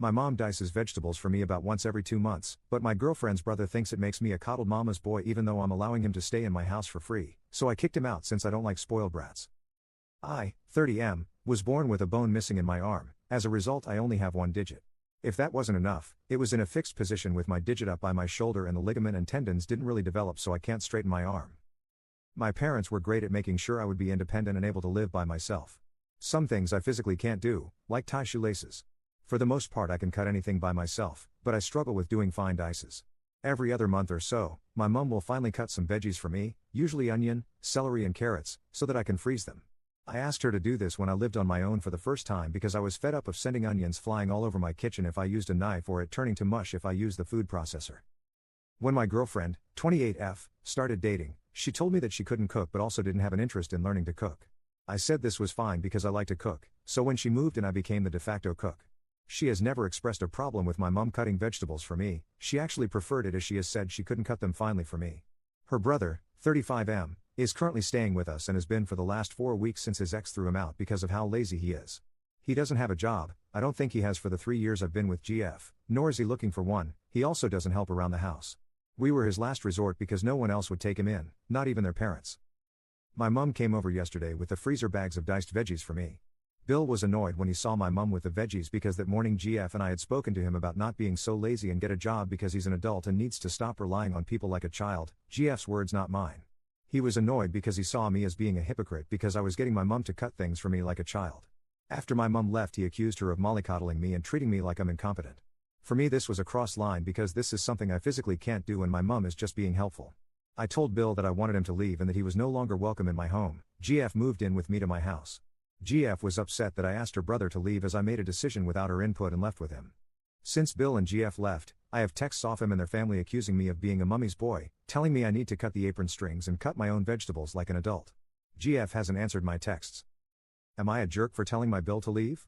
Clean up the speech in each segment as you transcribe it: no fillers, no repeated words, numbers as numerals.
My mom dices vegetables for me about once every 2 months, but my girlfriend's brother thinks it makes me a coddled mama's boy even though I'm allowing him to stay in my house for free, so I kicked him out since I don't like spoiled brats. I, 30M, was born with a bone missing in my arm. As a result I only have one digit. If that wasn't enough, it was in a fixed position with my digit up by my shoulder and the ligament and tendons didn't really develop so I can't straighten my arm. My parents were great at making sure I would be independent and able to live by myself. Some things I physically can't do, like tie shoelaces. For the most part I can cut anything by myself, but I struggle with doing fine dices. Every other month or so, my mom will finally cut some veggies for me, usually onion, celery and carrots, so that I can freeze them. I asked her to do this when I lived on my own for the first time because I was fed up of sending onions flying all over my kitchen if I used a knife or it turning to mush if I used the food processor. When my girlfriend, 28F, started dating, she told me that she couldn't cook but also didn't have an interest in learning to cook. I said this was fine because I like to cook, so when she moved in I became the de facto cook. She has never expressed a problem with my mom cutting vegetables for me, she actually preferred it as she has said she couldn't cut them finely for me. Her brother, 35M, is currently staying with us and has been for the last 4 weeks since his ex threw him out because of how lazy he is. He doesn't have a job, I don't think he has for the 3 years I've been with GF, nor is he looking for one, he also doesn't help around the house. We were his last resort because no one else would take him in, not even their parents. My mom came over yesterday with the freezer bags of diced veggies for me. Bill was annoyed when he saw my mom with the veggies because that morning GF and I had spoken to him about not being so lazy and get a job because he's an adult and needs to stop relying on people like a child, GF's words not mine. He was annoyed because he saw me as being a hypocrite because I was getting my mom to cut things for me like a child. After my mom left he accused her of mollycoddling me and treating me like I'm incompetent. For me this was a cross line because this is something I physically can't do and my mom is just being helpful. I told Bill that I wanted him to leave and that he was no longer welcome in my home. GF moved in with me to my house. GF was upset that I asked her brother to leave as I made a decision without her input and left with him. Since Bill and GF left, I have texts off him and their family accusing me of being a mummy's boy, telling me I need to cut the apron strings and cut my own vegetables like an adult. GF hasn't answered my texts. Am I a jerk for telling my Bill to leave?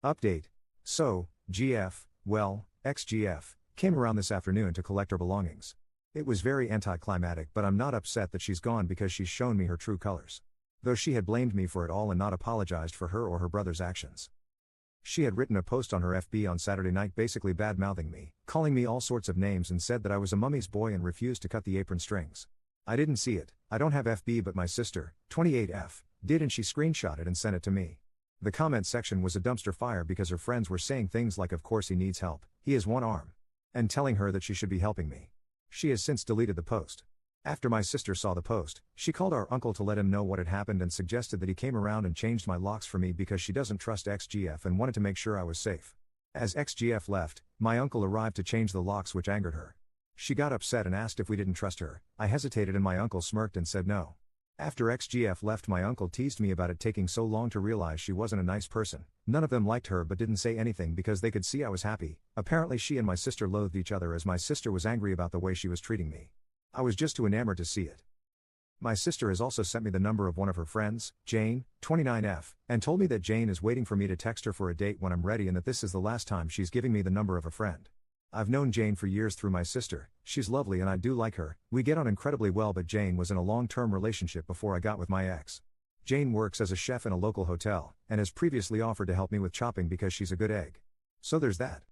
Update. So, GF, well, ex-GF, came around this afternoon to collect her belongings. It was very anticlimactic but I'm not upset that she's gone because she's shown me her true colors. Though she had blamed me for it all and not apologized for her or her brother's actions. She had written a post on her FB on Saturday night basically bad-mouthing me, calling me all sorts of names and said that I was a mummy's boy and refused to cut the apron strings. I didn't see it, I don't have FB but my sister, 28F, did and she screenshot it and sent it to me. The comment section was a dumpster fire because her friends were saying things like of course he needs help, he has one arm. And telling her that she should be helping me. She has since deleted the post. After my sister saw the post, she called our uncle to let him know what had happened and suggested that he came around and changed my locks for me because she doesn't trust ex-GF and wanted to make sure I was safe. As ex-GF left, my uncle arrived to change the locks which angered her. She got upset and asked if we didn't trust her. I hesitated and my uncle smirked and said no. After ex-GF left my uncle teased me about it taking so long to realize she wasn't a nice person. None of them liked her but didn't say anything because they could see I was happy. Apparently she and my sister loathed each other as my sister was angry about the way she was treating me. I was just too enamored to see it. My sister has also sent me the number of one of her friends, Jane, 29F, and told me that Jane is waiting for me to text her for a date when I'm ready and that this is the last time she's giving me the number of a friend. I've known Jane for years through my sister, she's lovely and I do like her, we get on incredibly well but Jane was in a long-term relationship before I got with my ex. Jane works as a chef in a local hotel, and has previously offered to help me with chopping because she's a good egg. So there's that.